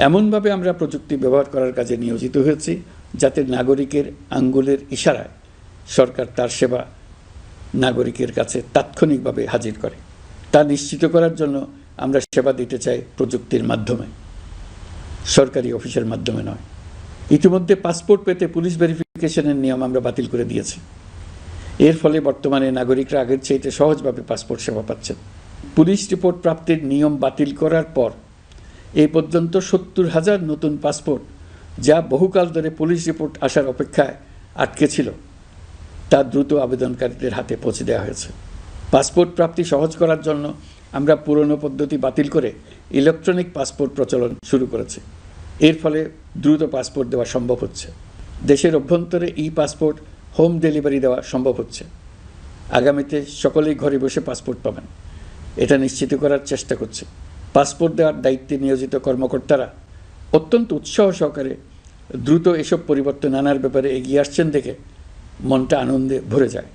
এমনভাবে আমরা প্রযুক্তি ব্যবহার করার কাজে নিয়োজিত হয়েছি যাতে নাগরিকের আঙ্গুলের ইশারায় সরকার তার সেবা নাগরিকের কাছে তাৎক্ষণিকভাবে হাজির করে। তা নিশ্চিত করার জন্য আমরা সেবা দিতে চাই প্রযুক্তির মাধ্যমে, সরকারি অফিসের মাধ্যমে নয়। ইতিমধ্যে পাসপোর্ট পেতে পুলিশ ভেরিফিকেশনের নিয়ম আমরা বাতিল করে দিয়েছি। এর ফলে বর্তমানে নাগরিকরা আগের চাইতে সহজভাবে পাসপোর্ট সেবা পাচ্ছেন। পুলিশ রিপোর্ট প্রাপ্তির নিয়ম বাতিল করার পর এই পর্যন্ত 70,000 নতুন পাসপোর্ট, যা বহুকাল ধরে পুলিশ রিপোর্ট আসার অপেক্ষায় আটকে ছিল, তা দ্রুত আবেদনকারীদের হাতে পৌঁছে দেওয়া হয়েছে। পাসপোর্ট প্রাপ্তি সহজ করার জন্য আমরা পুরনো পদ্ধতি বাতিল করে ইলেকট্রনিক পাসপোর্ট প্রচলন শুরু করেছি। এর ফলে দ্রুত পাসপোর্ট দেওয়া সম্ভব হচ্ছে। দেশের অভ্যন্তরে পাসপোর্ট হোম ডেলিভারি দেওয়া সম্ভব হচ্ছে। আগামীতে সকলেই ঘরে বসে পাসপোর্ট পাবেন, এটা নিশ্চিত করার চেষ্টা করছে। পাসপোর্ট দেওয়ার দায়িত্বে নিয়োজিত কর্মকর্তারা অত্যন্ত উৎসাহ সহকারে দ্রুত এসব পরিবর্তন আনার ব্যাপারে এগিয়ে আসছেন দেখে মনটা আনন্দে ভরে যায়।